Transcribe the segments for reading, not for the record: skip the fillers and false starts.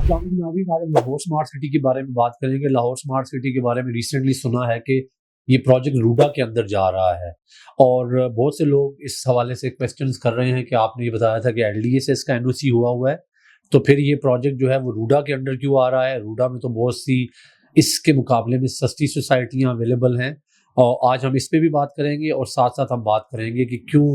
السلام علیکم ناظرین، آج ہم لاہور اسمارٹ سٹی کے بارے میں بات کریں گے۔ لاہور اسمارٹ سٹی کے بارے میں ریسنٹلی سنا ہے کہ یہ پروجیکٹ روڈا کے اندر جا رہا ہے، اور بہت سے لوگ اس حوالے سے کویسچنز کر رہے ہیں کہ آپ نے یہ بتایا تھا کہ ایل ڈی اے سے اس کا این او سی ہوا ہے، تو پھر یہ پروجیکٹ جو ہے وہ روڈا کے اندر کیوں آ رہا ہے؟ روڈا میں تو بہت سی اس کے مقابلے میں سستی سوسائٹیاں اویلیبل ہیں، اور آج ہم اس پہ بھی بات کریں گے، اور ساتھ ساتھ ہم بات کریں گے کہ کیوں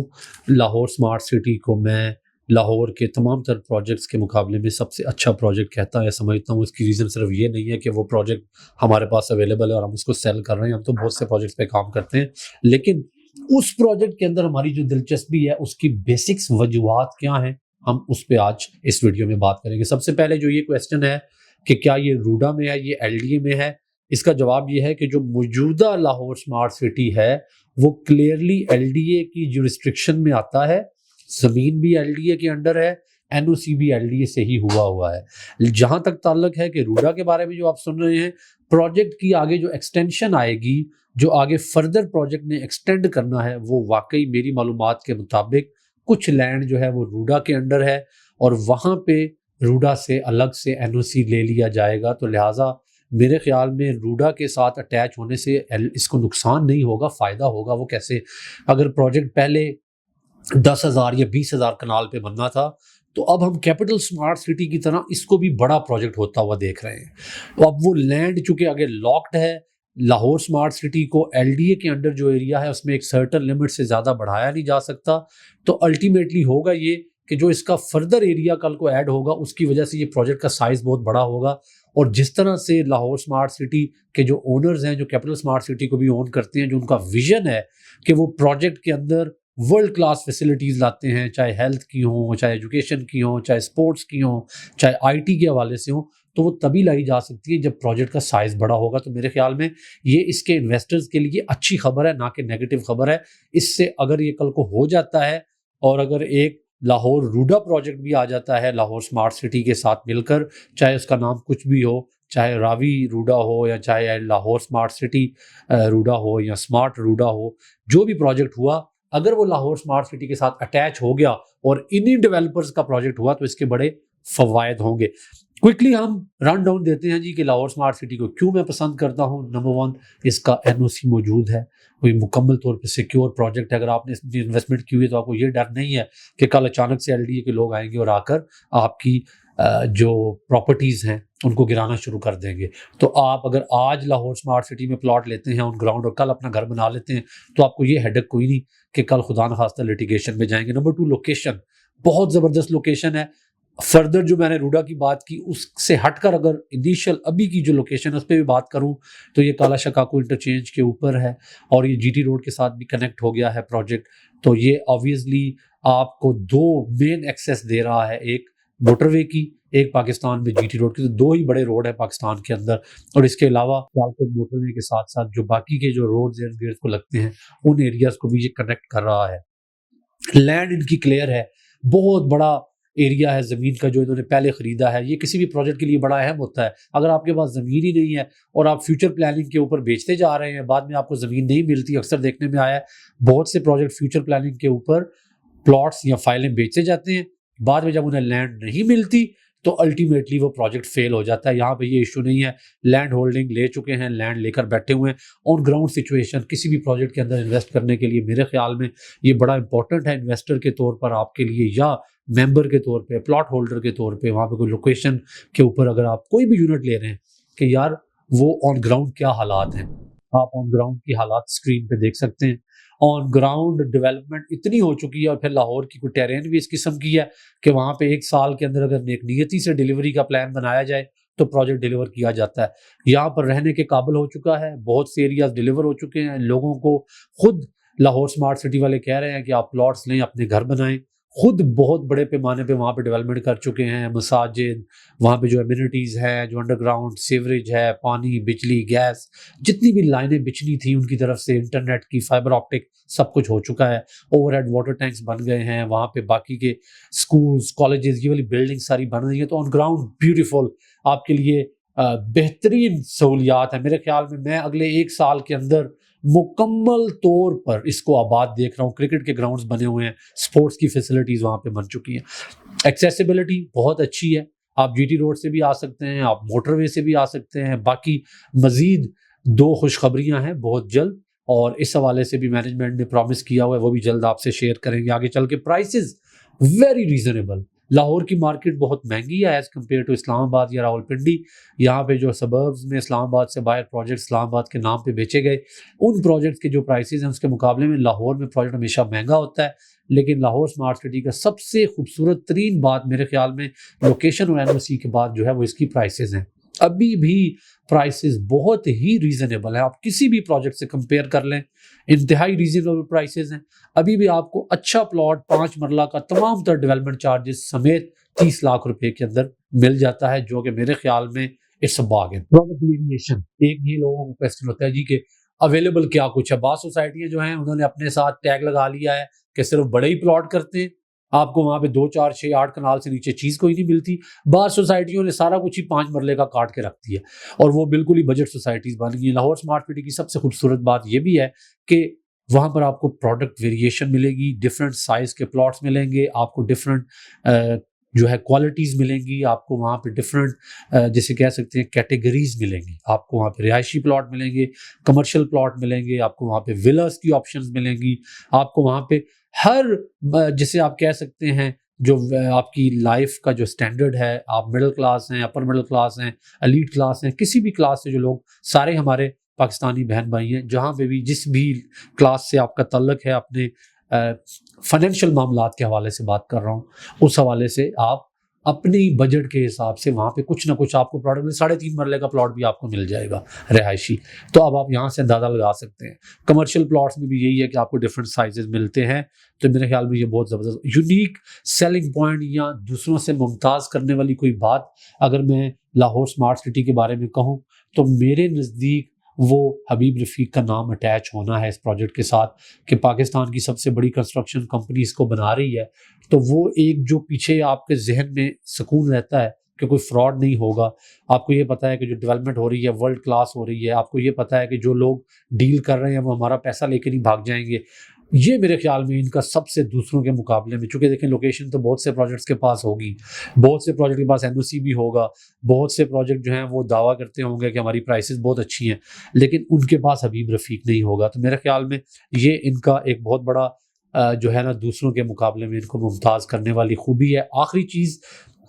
لاہور اسمارٹ سٹی کو میں لاہور کے تمام تر پروجیکٹس کے مقابلے میں سب سے اچھا پروجیکٹ کہتا ہے سمجھتا ہوں۔ اس کی ریزن صرف یہ نہیں ہے کہ وہ پروجیکٹ ہمارے پاس اویلیبل ہے اور ہم اس کو سیل کر رہے ہیں، ہم تو بہت سے پروجیکٹس پہ کام کرتے ہیں، لیکن اس پروجیکٹ کے اندر ہماری جو دلچسپی ہے اس کی بیسکس وجوہات کیا ہیں، ہم اس پہ آج اس ویڈیو میں بات کریں گے۔ سب سے پہلے جو یہ کویسچن ہے کہ کیا یہ روڈا میں ہے، یہ ایل ڈی اے میں ہے، اس کا جواب یہ ہے کہ جو موجودہ لاہور اسمارٹ سٹی ہے وہ کلیئرلی ایل ڈی اے کی جو ریسٹرکشن میں آتا ہے، زمین بھی ایل ڈی اے کے انڈر ہے، این او سی بھی ایل ڈی اے سے ہی ہوا ہے۔ جہاں تک تعلق ہے کہ روڈا کے بارے میں جو آپ سن رہے ہیں، پروجیکٹ کی آگے جو ایکسٹینشن آئے گی، جو آگے فردر پروجیکٹ نے ایکسٹینڈ کرنا ہے، وہ واقعی میری معلومات کے مطابق کچھ لینڈ جو ہے وہ روڈا کے انڈر ہے، اور وہاں پہ روڈا سے الگ سے این او سی لے لیا جائے گا، تو لہٰذا میرے خیال میں روڈا کے ساتھ اٹیچ ہونے سے اس کو نقصان نہیں ہوگا، فائدہ ہوگا۔ وہ کیسے؟ اگر پروجیکٹ پہلے 10,000 یا 20,000 کنال پہ بننا تھا، تو اب ہم کیپٹل اسمارٹ سٹی کی طرح اس کو بھی بڑا پروجیکٹ ہوتا ہوا دیکھ رہے ہیں۔ اب وہ لینڈ چونکہ آگے لاکڈ ہے، لاہور اسمارٹ سٹی کو ایل ڈی اے کے انڈر جو ایریا ہے اس میں ایک سرٹن لمٹ سے زیادہ بڑھایا نہیں جا سکتا، تو الٹیمیٹلی ہوگا یہ کہ جو اس کا فردر ایریا کل کو ایڈ ہوگا اس کی وجہ سے یہ پروجیکٹ کا سائز بہت بڑا ہوگا، اور جس طرح سے لاہور اسمارٹ سٹی کے جو اونرز ہیں، جو کیپٹل اسمارٹ سٹی کو بھی اون کرتے ہیں، جو ان کا ویژن ہے کہ وہ پروجیکٹ کے اندر ورلڈ کلاس فیسلٹیز لاتے ہیں، چاہے ہیلتھ کی ہوں، چاہے ایجوکیشن کی ہوں، چاہے اسپورٹس کی ہوں، چاہے آئی ٹی کے حوالے سے ہوں، تو وہ تبھی لائی جا سکتی ہے جب پروجیکٹ کا سائز بڑا ہوگا۔ تو میرے خیال میں یہ اس کے انویسٹرز کے لیے اچھی خبر ہے، نہ کہ نیگیٹو خبر ہے۔ اس سے اگر یہ کل کو ہو جاتا ہے، اور اگر ایک لاہور روڈا پروجیکٹ بھی آ جاتا ہے لاہور اسمارٹ سٹی کے ساتھ مل کر، چاہے اس کا نام کچھ بھی ہو، چاہے راوی روڈا ہو یا چاہے لاہور اسمارٹ سٹی روڈا ہو یا اسمارٹ روڈا ہو، جو بھی پروجیکٹ ہوا، اگر وہ لاہور اسمارٹ سٹی کے ساتھ اٹیچ ہو گیا اور انہی ڈیولپرز کا پروجیکٹ ہوا، تو اس کے بڑے فوائد ہوں گے۔ کوئکلی ہم رن ڈاؤن دیتے ہیں جی کہ لاہور اسمارٹ سٹی کو کیوں میں پسند کرتا ہوں۔ نمبر 1، اس کا این او سی موجود ہے، کوئی مکمل طور پہ سیکیور پروجیکٹ ہے۔ اگر آپ نے اس میں انویسٹمنٹ کی ہوئی ہے تو آپ کو یہ ڈر نہیں ہے کہ کل اچانک سے ایل ڈی اے کے لوگ آئیں گے اور آ کر آپ کی جو پراپرٹیز ہیں ان کو گرانا شروع کر دیں گے۔ تو آپ اگر آج لاہور اسمارٹ سٹی میں پلاٹ لیتے ہیں آن گراؤنڈ اور کل اپنا گھر بنا لیتے ہیں، تو آپ کو یہ ہیڈک کوئی نہیں کہ کل خدا نخواستہ لٹیگیشن میں جائیں گے۔ نمبر 2، لوکیشن بہت زبردست لوکیشن ہے۔ فردر جو میں نے روڈا کی بات کی اس سے ہٹ کر اگر انیشل ابھی کی جو لوکیشن ہے اس پہ بھی بات کروں، تو یہ کالا شکاکو انٹرچینج کے اوپر ہے، اور یہ جی ٹی روڈ کے ساتھ بھی کنیکٹ ہو گیا ہے پروجیکٹ۔ تو یہ آبویسلی آپ کو 2 مین ایکسیس دے رہا ہے، ایک موٹر وے کی، ایک پاکستان میں جی ٹی روڈ کی۔ تو 2 ہی بڑے روڈ ہیں پاکستان کے اندر، اور اس کے علاوہ موٹر وے کے ساتھ ساتھ جو باقی کے جو روڈز ارد گرد کو لگتے ہیں ان ایریاز کو بھی یہ کنیکٹ کر رہا ہے۔ لینڈ ان کی کلیئر ہے، بہت بڑا ایریا ہے زمین کا جو انہوں نے پہلے خریدا ہے۔ یہ کسی بھی پروجیکٹ کے لیے بڑا اہم ہوتا ہے۔ اگر آپ کے پاس زمین ہی نہیں ہے اور آپ فیوچر پلاننگ کے اوپر بیچتے جا رہے ہیں، بعد میں آپ کو زمین نہیں ملتی، اکثر دیکھنے میں آیا ہے بہت سے پروجیکٹ فیوچر پلاننگ کے اوپر پلاٹس یا فائلیں بیچے جاتے ہیں، بعد میں جب انہیں لینڈ نہیں ملتی تو الٹیمیٹلی وہ پروجیکٹ فیل ہو جاتا ہے۔ یہاں پہ یہ ایشو نہیں ہے، لینڈ ہولڈنگ لے چکے ہیں، لینڈ لے کر بیٹھے ہوئے ہیں۔ آن گراؤنڈ سچویشن کسی بھی پروجیکٹ کے اندر انویسٹ کرنے کے لیے میرے خیال میں یہ بڑا امپورٹنٹ ہے، انویسٹر کے طور پر آپ کے لیے یا ممبر کے طور پہ، پلاٹ ہولڈر کے طور پہ۔ وہاں پہ کوئی لوکیشن کے اوپر اگر آپ کوئی بھی یونٹ لے رہے ہیں کہ یار وہ آن گراؤنڈ کیا حالات ہیں، آپ آن گراؤنڈ کی حالات اسکرین پہ دیکھ سکتے ہیں۔ آن گراؤنڈ ڈیولپمنٹ اتنی ہو چکی ہے، اور پھر لاہور کی کوئی ٹیرین بھی اس قسم کی ہے کہ وہاں پہ 1 سال کے اندر اگر نیک نیتی سے ڈیلیوری کا پلان بنایا جائے تو پروجیکٹ ڈیلیور کیا جاتا ہے۔ یہاں پر رہنے کے قابل ہو چکا ہے، بہت سے ایریاز ڈیلیور ہو چکے ہیں۔ لوگوں کو خود لاہور اسمارٹ سٹی والے کہہ رہے ہیں کہ آپ پلاٹس لیں، اپنے گھر بنائیں۔ خود بہت بڑے پیمانے پہ وہاں پہ ڈیولپمنٹ کر چکے ہیں، مساجد، وہاں پہ جو ایمینٹیز ہیں، جو انڈر گراؤنڈ سیوریج ہے، پانی، بجلی، گیس، جتنی بھی لائنیں بچھنی تھیں ان کی طرف سے، انٹرنیٹ کی، فائبر آپٹک، سب کچھ ہو چکا ہے۔ اوور ہیڈ واٹر ٹینکس بن گئے ہیں، وہاں پہ باقی کے سکولز، کالجز، یہ والی بلڈنگ ساری بن رہی ہیں۔ تو آن گراؤنڈ بیوٹیفل آپ کے لیے بہترین سہولیات ہیں۔ میرے خیال میں اگلے 1 سال کے اندر مکمل طور پر اس کو آباد دیکھ رہا ہوں۔ کرکٹ کے گراؤنڈز بنے ہوئے ہیں، سپورٹس کی فیسلٹیز وہاں پہ بن چکی ہیں، ایکسیسیبلٹی بہت اچھی ہے۔ آپ جی ٹی روڈ سے بھی آ سکتے ہیں، آپ موٹر وے سے بھی آ سکتے ہیں۔ باقی مزید 2 خوشخبریاں ہیں بہت جلد، اور اس حوالے سے بھی مینجمنٹ نے پرومس کیا ہوا ہے، وہ بھی جلد آپ سے شیئر کریں گے آگے چل کے۔ Prices very reasonable. لاہور کی مارکیٹ بہت مہنگی ہے ایز کمپیئر ٹو اسلام آباد یا راولپنڈی۔ یہاں پہ جو سبربز میں اسلام آباد سے باہر پروجیکٹ اسلام آباد کے نام پہ بیچے گئے، ان پروجیکٹس کے جو پرائسز ہیں اس کے مقابلے میں لاہور میں پروجیکٹ ہمیشہ مہنگا ہوتا ہے۔ لیکن لاہور اسمارٹ سٹی کا سب سے خوبصورت ترین بات میرے خیال میں لوکیشن اور این او سی کے بعد جو ہے وہ اس کی پرائسز ہیں۔ ابھی بھی پرائسز بہت ہی ریزنیبل ہیں، آپ کسی بھی پروجیکٹ سے کمپیئر کر لیں، انتہائی ریزنیبل پرائسز ہیں۔ ابھی بھی آپ کو اچھا پلاٹ 5 مرلہ کا تمام تر ڈیولپمنٹ چارجز سمیت 30 لاکھ روپے کے اندر مل جاتا ہے، جو کہ میرے خیال میں it's a bargain. Product variation, ایک ہی لوگوں کو کوسچن ہوتا ہے جی کہ اویلیبل کیا کچھ ہے۔ بعض سوسائٹیاں جو ہیں انہوں نے اپنے ساتھ ٹیگ لگا لیا ہے کہ صرف بڑے ہی پلاٹ کرتے ہیں، آپ کو وہاں پہ 2 4 6 8 کنال سے نیچے چیز کوئی نہیں ملتی۔ بعض سوسائٹیوں نے سارا کچھ ہی 5 مرلے کا کاٹ کے رکھ دیا اور وہ بالکل ہی بجٹ سوسائٹیز بن گئی ہیں۔ لاہور اسمارٹ سٹی کی سب سے خوبصورت بات یہ بھی ہے کہ وہاں پر آپ کو پروڈکٹ ویریشن ملے گی، ڈفرینٹ سائز کے پلاٹس ملیں گے، آپ کو ڈفرینٹ جو ہے کوالٹیز ملیں گی، آپ کو وہاں پہ ڈفرینٹ جسے کہہ سکتے ہیں کیٹیگریز ملیں گی۔ آپ کو وہاں پہ رہائشی پلاٹ ملیں گے، کمرشل پلاٹ ملیں گے، آپ کو وہاں پہ ویلاز کی آپشنز ملیں گی، آپ کو وہاں پہ ہر جسے آپ کہہ سکتے ہیں جو آپ کی لائف کا جو سٹینڈرڈ ہے، آپ مڈل کلاس ہیں، اپر مڈل کلاس ہیں، ایلیٹ کلاس ہیں، کسی بھی کلاس سے جو لوگ، سارے ہمارے پاکستانی بہن بھائی ہیں، جہاں پہ بھی جس بھی کلاس سے آپ کا تعلق ہے، اپنے فائنینشیل معاملات کے حوالے سے بات کر رہا ہوں، اس حوالے سے آپ اپنی بجٹ کے حساب سے وہاں پہ کچھ نہ کچھ آپ کو پلاٹ 3.5 مرلے کا پلاٹ بھی آپ کو مل جائے گا رہائشی۔ تو اب آپ یہاں سے اندازہ لگا سکتے ہیں۔ کمرشل پلاٹس میں بھی یہی ہے کہ آپ کو ڈفرینٹ سائزز ملتے ہیں۔ تو میرے خیال میں یہ بہت زبردست یونیک سیلنگ پوائنٹ یا دوسروں سے ممتاز کرنے والی کوئی بات اگر میں لاہور اسمارٹ سٹی کے بارے میں کہوں تو میرے نزدیک وہ حبیب رفیق کا نام اٹیچ ہونا ہے اس پروجیکٹ کے ساتھ، کہ پاکستان کی سب سے بڑی کنسٹرکشن کمپنی اس کو بنا رہی ہے۔ تو وہ ایک جو پیچھے آپ کے ذہن میں سکون رہتا ہے کہ کوئی فراڈ نہیں ہوگا، آپ کو یہ پتہ ہے کہ جو ڈیولپمنٹ ہو رہی ہے ورلڈ کلاس ہو رہی ہے، آپ کو یہ پتہ ہے کہ جو لوگ ڈیل کر رہے ہیں وہ ہمارا پیسہ لے کے نہیں بھاگ جائیں گے۔ یہ میرے خیال میں ان کا سب سے دوسروں کے مقابلے میں، چونکہ دیکھیں لوکیشن تو بہت سے پروجیکٹس کے پاس ہوگی، بہت سے پروجیکٹ کے پاس این او سی بھی ہوگا، بہت سے پروجیکٹ جو ہیں وہ دعویٰ کرتے ہوں گے کہ ہماری پرائسز بہت اچھی ہیں، لیکن ان کے پاس حبیب رفیق نہیں ہوگا۔ تو میرے خیال میں یہ ان کا ایک بہت بڑا جو ہے نا دوسروں کے مقابلے میں ان کو ممتاز کرنے والی خوبی ہے۔ آخری چیز،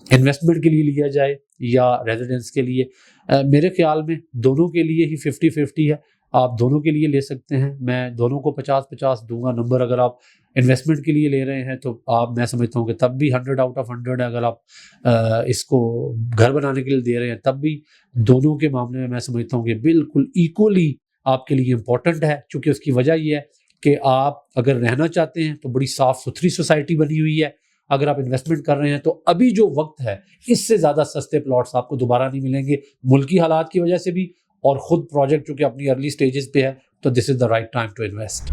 انویسٹمنٹ کے لیے لیا جائے یا ریزیڈنس کے لیے، میرے خیال میں دونوں کے لیے ہی 50-50 ہے۔ آپ دونوں کے لیے لے سکتے ہیں، میں دونوں کو 50-50 دوں گا نمبر۔ اگر آپ انویسٹمنٹ کے لیے لے رہے ہیں تو آپ، میں سمجھتا ہوں کہ تب بھی 100 آؤٹ آف 100 ہے۔ اگر آپ اس کو گھر بنانے کے لیے دے رہے ہیں تب بھی دونوں کے معاملے میں میں سمجھتا ہوں کہ بالکل ایکولی آپ کے لیے امپورٹنٹ ہے، چونکہ اس کی وجہ یہ ہے کہ آپ اگر رہنا چاہتے ہیں تو بڑی صاف ستھری سوسائٹی بنی ہوئی ہے، اگر آپ انویسٹمنٹ کر رہے ہیں تو ابھی جو وقت ہے اس سے زیادہ سستے پلاٹس آپ کو دوبارہ نہیں ملیں گے، ملکی حالات کی وجہ سے بھی، اور خود پروجیکٹ چونکہ اپنی ارلی سٹیجز پہ ہے، تو this is the right time to invest.